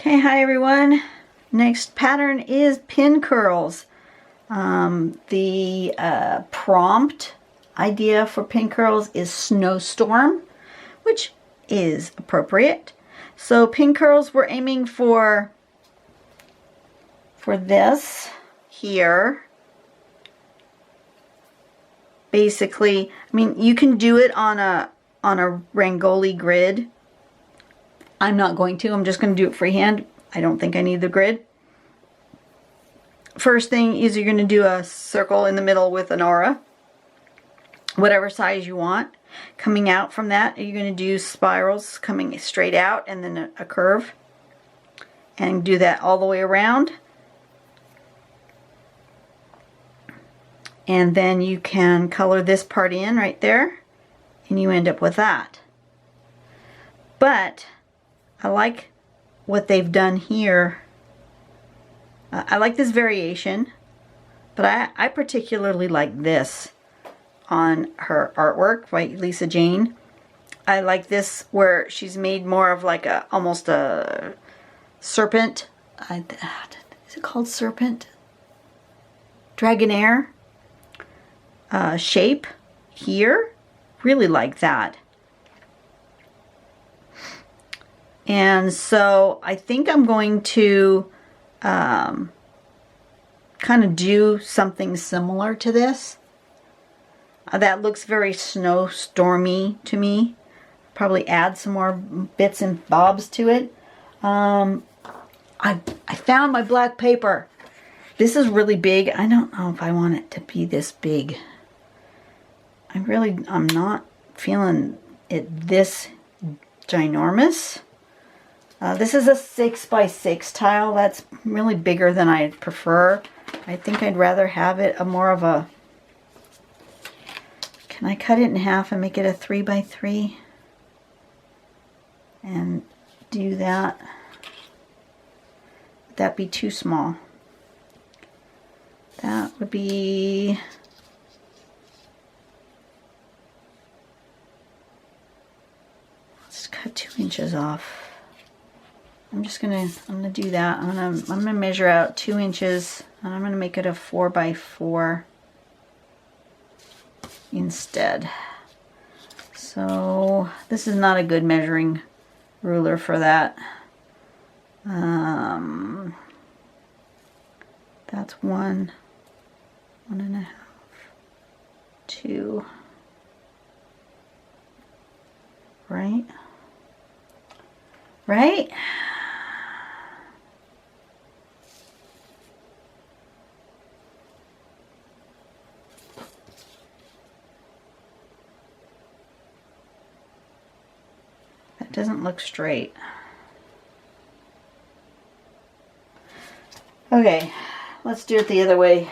Okay, hi everyone. Next pattern is pin curls. The prompt idea for pin curls is snowstorm, which is appropriate. So pin curls we're aiming for this here. Basically, I mean, you can do it on a Rangoli grid. I'm not going to. I'm just going to do it freehand. I don't think I need the grid. First thing is you're going to do a circle in the middle with an aura, whatever size you want. Coming out from that, you're going to do spirals coming straight out and then a curve. And do that all the way around. And then you can color this part in right there, and you end up with that. But I like what they've done here. I like this variation, but I particularly like this on her artwork by Lisa Jane. I like this where she's made more of like a almost a serpent. Is it called serpent? Dragonair shape here. Really like that. And so I think I'm going to kind of do something similar to this. That looks very snowstormy to me. Probably add some more bits and bobs to it. I found my black paper. This is really big. I don't know if I want it to be this big. I'm not feeling it this ginormous. This is a 6x6 tile. That's really bigger than I prefer. I think I'd rather have it a more of a... Can I cut it in half and make it a 3x3? And do that. Would that be too small? That would be... Let's cut 2 inches off. I'm gonna do that. I'm gonna measure out 2 inches, and I'm gonna make it a 4x4 instead. So this is not a good measuring ruler for that. That's 1, 1.5, 2, right? Right? That doesn't look straight. Okay, let's do it the other way.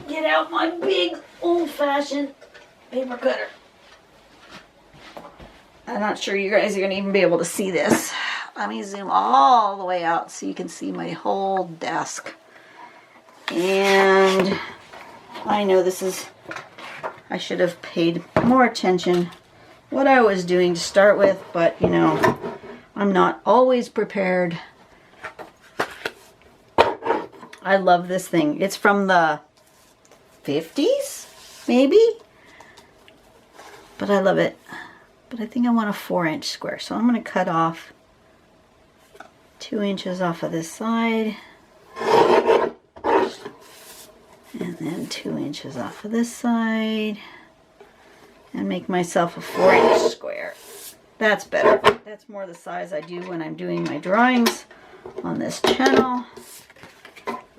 Get out my big old-fashioned paper cutter. I'm not sure you guys are going to even be able to see this. Let me zoom all the way out so you can see my whole desk. And I know this is... I should have paid more attention what I was doing to start with, but you know, I'm not always prepared. I love this thing. It's from the 50s, maybe? But I love it. But I think I want a 4-inch square, so I'm going to cut off 2 inches off of this side, and then 2 inches off of this side, and make myself a 4-inch square. That's better. That's more the size I do when I'm doing my drawings on this channel.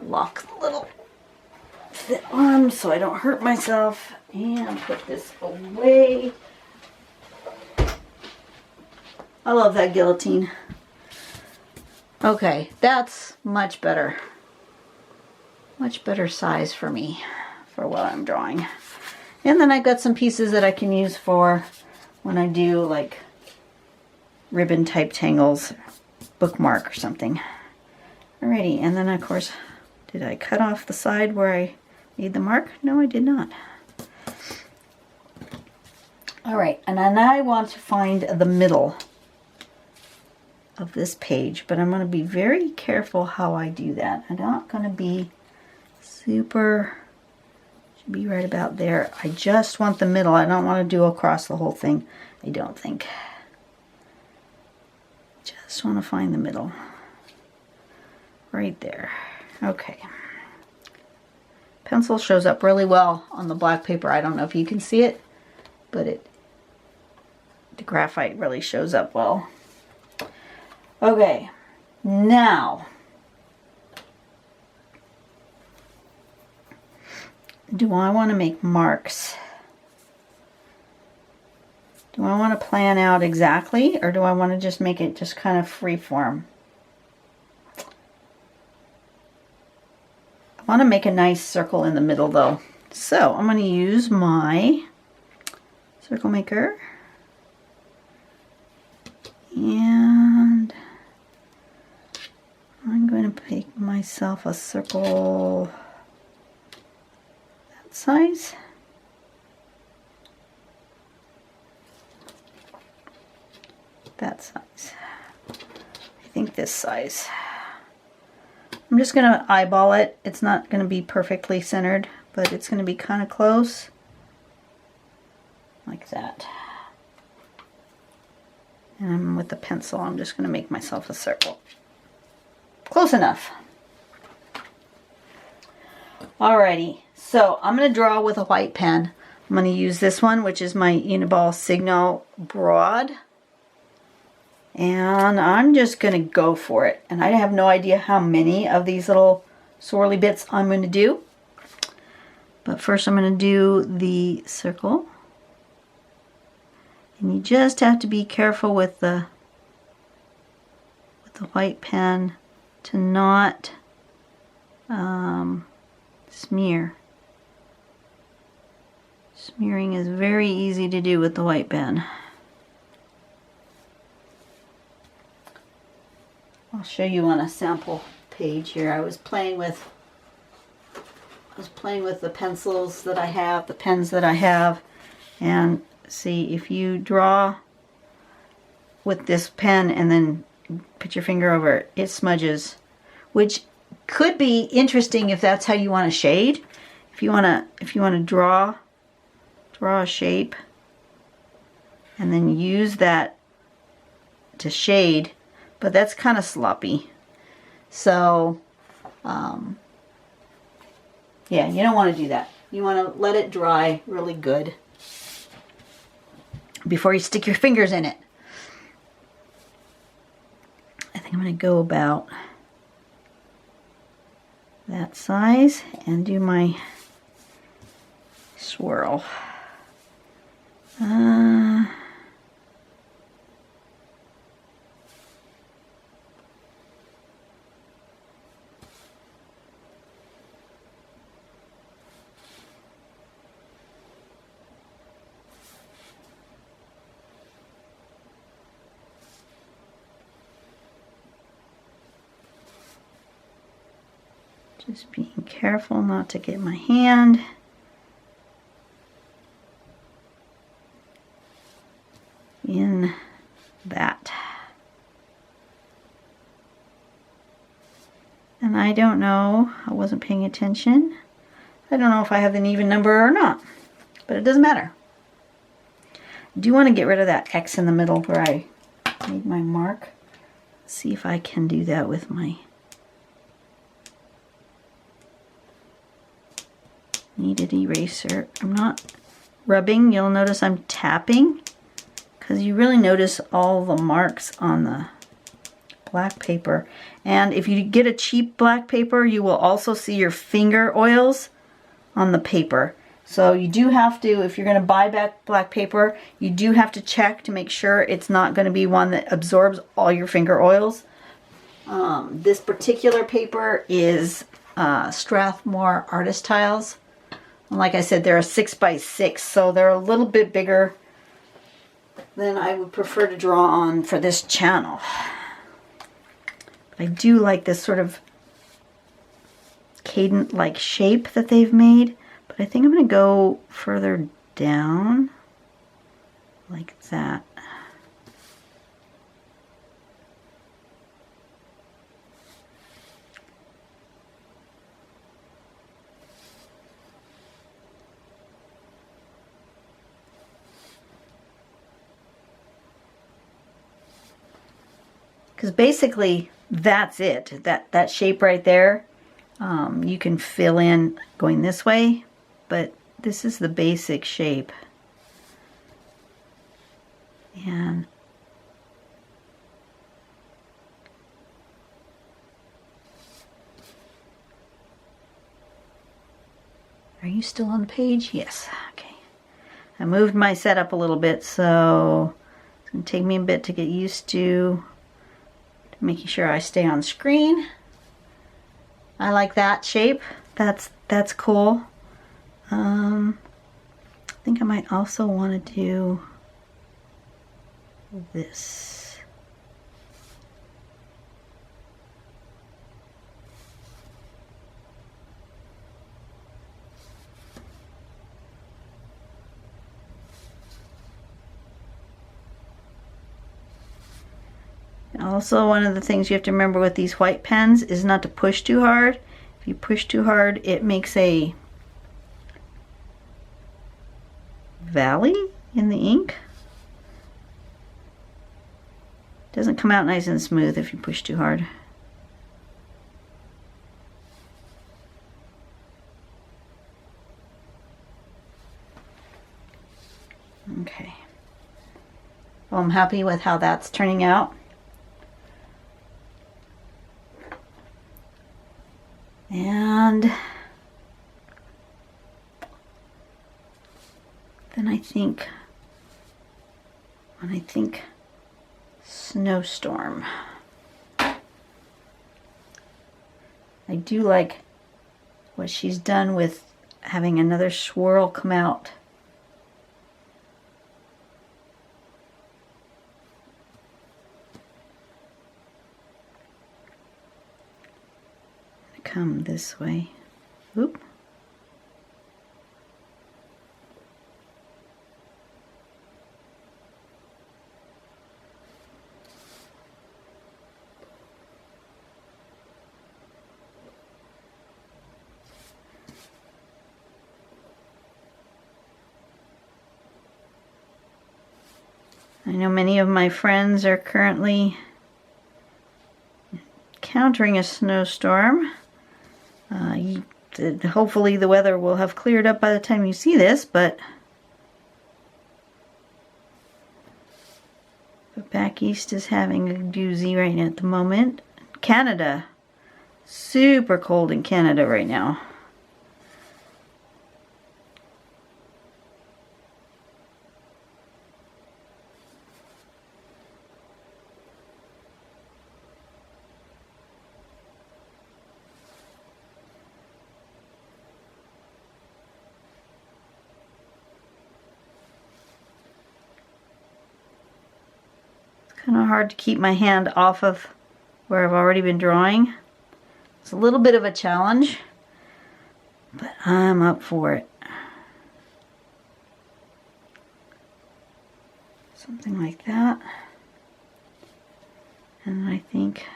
Lock the little fit arm so I don't hurt myself, and put this away. I love that guillotine. Okay, that's much better. Much better size for me, for what I'm drawing. And then I've got some pieces that I can use for when I do like ribbon type tangles, bookmark or something. Alrighty, and then of course, did I cut off the side where I made the mark? No, I did not. Alright, and then I want to find the middle of this page, but I'm going to be very careful how I do that. I'm not going to be super, should be right about there. I just want the middle. I don't want to do across the whole thing, I don't think. Just want to find the middle. Right there. Okay. Pencil shows up really well on the black paper. I don't know if you can see it, but the graphite really shows up well. Okay, now do I want to make marks? Do I want to plan out exactly, or do I want to just make it just kind of free form? I want to make a nice circle in the middle though. So I'm going to use my circle maker. And I'm going to make myself a circle that size. That size. I think this size. I'm just going to eyeball it. It's not going to be perfectly centered, but it's going to be kind of close. Like that. And with the pencil, I'm just going to make myself a circle. Close enough. Alrighty, so I'm going to draw with a white pen. I'm going to use this one, which is my Uniball Signal Broad. And I'm just going to go for it. And I have no idea how many of these little swirly bits I'm going to do. But first I'm going to do the circle. And you just have to be careful with the white pen to not smear. Smearing is very easy to do with the white pen. I'll show you on a sample page here. I was playing with the pencils that I have, the pens that I have, and see, if you draw with this pen and then put your finger over it, it smudges, which could be interesting if that's how you want to shade. If you want to draw a shape and then use that to shade, but that's kind of sloppy. So yeah, you don't want to do that. You want to let it dry really good before you stick your fingers in it. I think I'm going to go about that size and do my swirl. Just being careful not to get my hand in that. And I don't know, I wasn't paying attention. I don't know if I have an even number or not, but it doesn't matter. I do want to get rid of that X in the middle where I made my mark. Let's see if I can do that with my kneaded eraser. I'm not rubbing, you'll notice I'm tapping, because you really notice all the marks on the black paper. And if you get a cheap black paper, you will also see your finger oils on the paper. So you do have to, if you're going to buy back black paper, you do have to check to make sure it's not going to be one that absorbs all your finger oils. This particular paper is Strathmore Artist Tiles. And like I said, they're a 6x6, so they're a little bit bigger than I would prefer to draw on for this channel. But I do like this sort of cadent-like shape that they've made. But I think I'm going to go further down, like that. because basically that's it. That shape right there, you can fill in going this way, but this is the basic shape. And are you still on the page? Yes. Okay. I moved my setup a little bit, so it's going to take me a bit to get used to making sure I stay on screen. I like that shape. That's cool. I think I might also want to do this. Also, one of the things you have to remember with these white pens is not to push too hard. If you push too hard, it makes a valley in the ink. It doesn't come out nice and smooth if you push too hard. Okay. Well, I'm happy with how that's turning out. And then I think, when I think snowstorm, I do like what she's done with having another swirl come out. Come this way. Oop. I know many of my friends are currently encountering a snowstorm. Hopefully the weather will have cleared up by the time you see this, but back east is having a doozy right now at the moment. Canada, super cold in Canada right now. Kind of hard to keep my hand off of where I've already been drawing. It's a little bit of a challenge, but I'm up for it. Something like that. And I think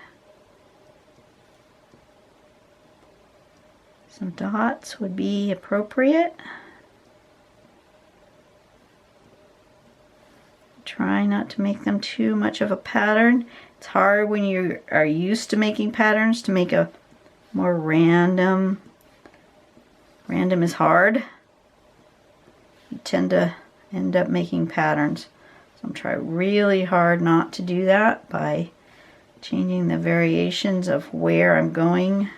some dots would be appropriate. Try not to make them too much of a pattern. It's hard when you are used to making patterns to make a more random. Random is hard. You tend to end up making patterns. So I'm trying really hard not to do that by changing the variations of where I'm going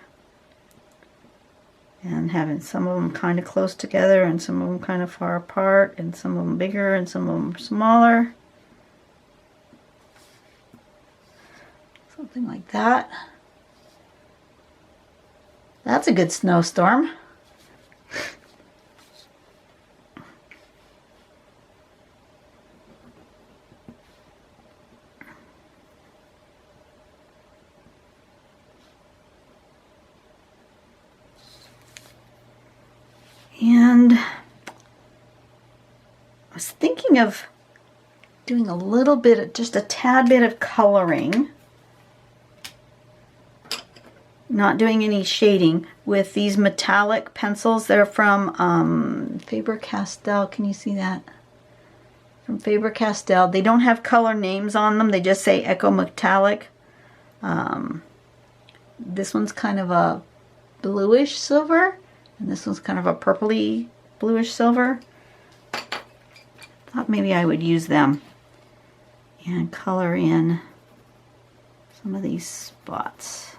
and having some of them kind of close together and some of them kind of far apart and some of them bigger and some of them smaller. Something like that. That's a good snowstorm. And I was thinking of doing a little bit of, just a tad bit of coloring. Not doing any shading with these metallic pencils. They're from Faber-Castell. Can you see that? From Faber-Castell. They don't have color names on them. They just say Eco Metallic. This one's kind of a bluish silver, and this one's kind of a purpley bluish silver. Thought maybe I would use them and color in some of these spots.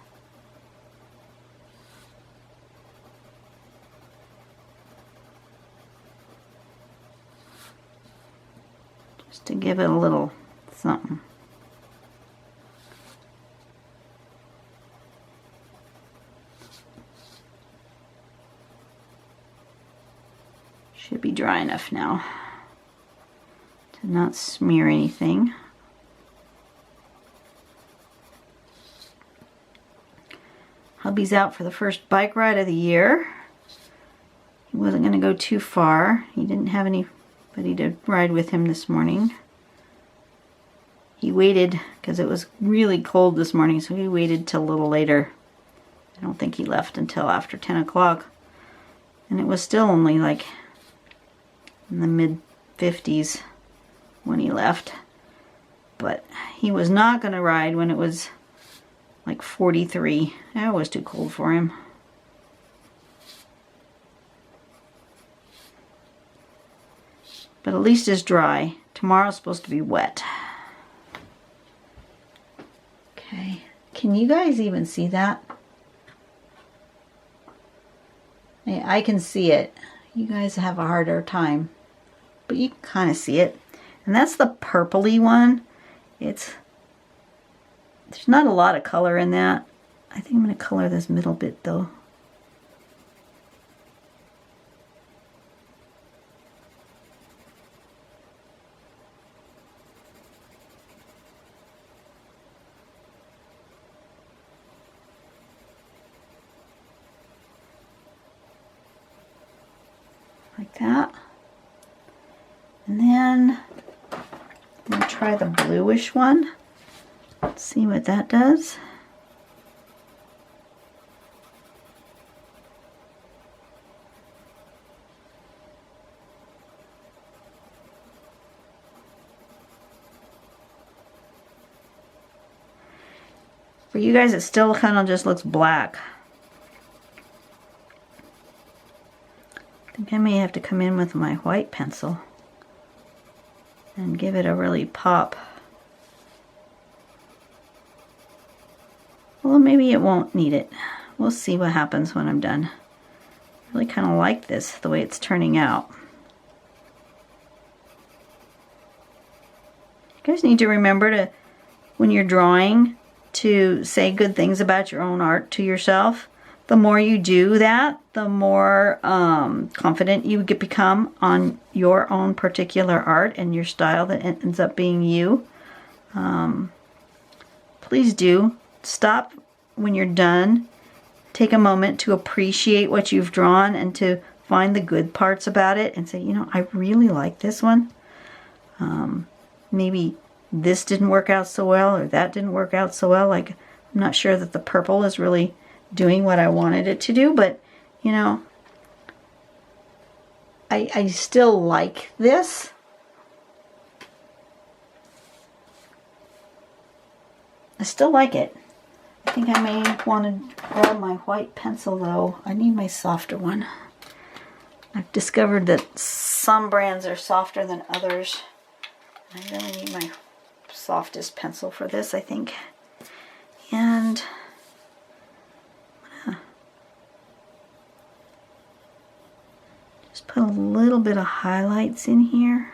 Just to give it a little something. Should be dry enough now to not smear anything. Hubby's out for the first bike ride of the year. He wasn't going to go too far. He didn't have anybody to ride with him this morning. He waited because it was really cold this morning, so he waited till a little later. I don't think he left until after 10 o'clock. And it was still only like in the mid-50s when he left. But he was not going to ride when it was like 43. That was too cold for him. But at least it's dry. Tomorrow's supposed to be wet. Okay. Can you guys even see that? I can see it. You guys have a harder time, but you can kind of see it. And that's the purpley one. There's not a lot of color in that. I think I'm going to color this middle bit though. Like that. And then I'm going to try the bluish one. Let's see what that does. For you guys, it still kind of just looks black. I think I may have to come in with my white pencil and give it a really pop. Well, maybe it won't need it. We'll see what happens when I'm done. I really kind of like this, the way it's turning out. You guys need to remember to, when you're drawing, to say good things about your own art to yourself. The more you do that, the more confident you become on your own particular art and your style that ends up being you. Please do stop when you're done. Take a moment to appreciate what you've drawn and to find the good parts about it and say, you know, I really like this one. Maybe this didn't work out so well or that didn't work out so well. Like, I'm not sure that the purple is really doing what I wanted it to do, but you know, I still like this. I still like it. I think I may want to grab my white pencil though. I need my softer one. I've discovered that some brands are softer than others. I really need my softest pencil for this, I think. And just put a little bit of highlights in here.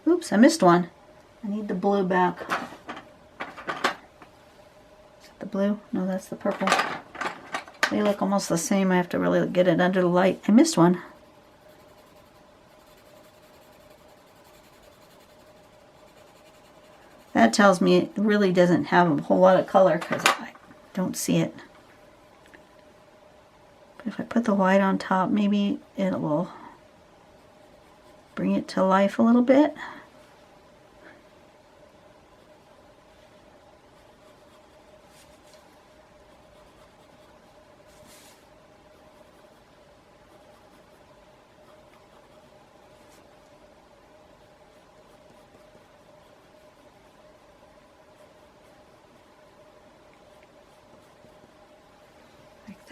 Oops, I missed one. I need the blue back. Is that the blue? No, that's the purple. They look almost the same. I have to really get it under the light. I missed one. That tells me it really doesn't have a whole lot of color because I don't see it. But if I put the white on top, maybe it will bring it to life a little bit.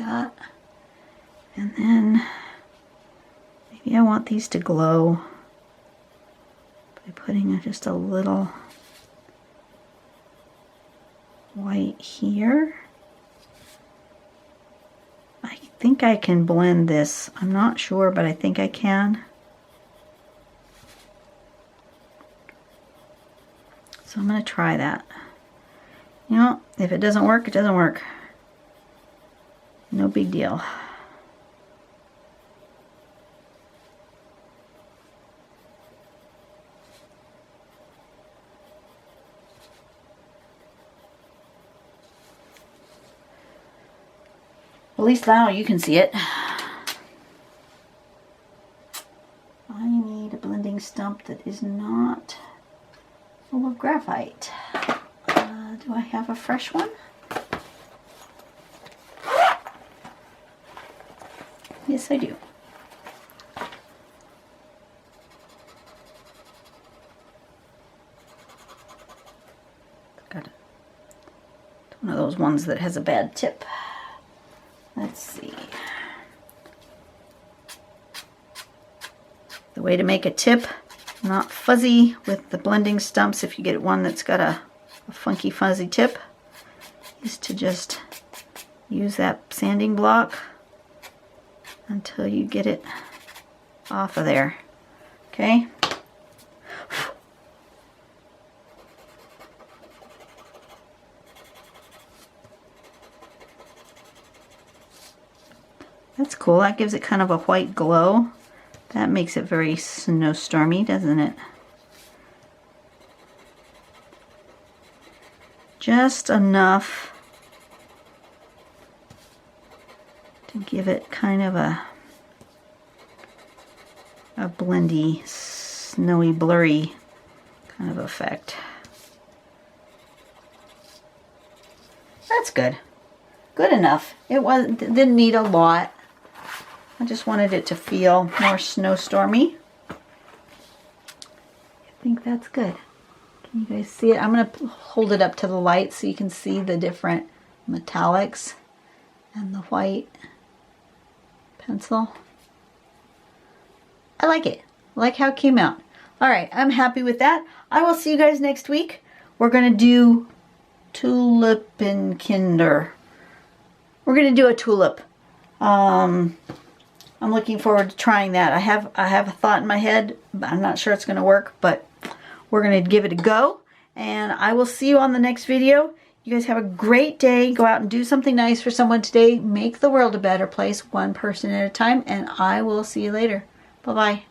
that. And then maybe I want these to glow by putting just a little white here. I think I can blend this. I'm not sure, but I think I can. So I'm going to try that. You know, if it doesn't work, it doesn't work. No big deal. At least now you can see it. I need a blending stump that is not full of graphite. Do I have a fresh one? Yes, I do. Got it. It's one of those ones that has a bad tip. Let's see. The way to make a tip not fuzzy with the blending stumps, if you get one that's got a funky fuzzy tip, is to just use that sanding block until you get it off of there. Okay? That's cool. That gives it kind of a white glow. That makes it very snowstormy, doesn't it? Just enough to give it kind of a blendy, snowy, blurry kind of effect. That's good. Good enough. It didn't need a lot. I just wanted it to feel more snowstormy. I think that's good. Can you guys see it? I'm going to hold it up to the light so you can see the different metallics and the white pencil. I like it. I like how it came out. Alright, I'm happy with that. I will see you guys next week. We're going to do Tulipenkinder. We're going to do a tulip. I'm looking forward to trying that. I have a thought in my head, but I'm not sure it's going to work, but we're going to give it a go, and I will see you on the next video. You guys have a great day. Go out and do something nice for someone today. Make the world a better place, one person at a time, and I will see you later. Bye-bye.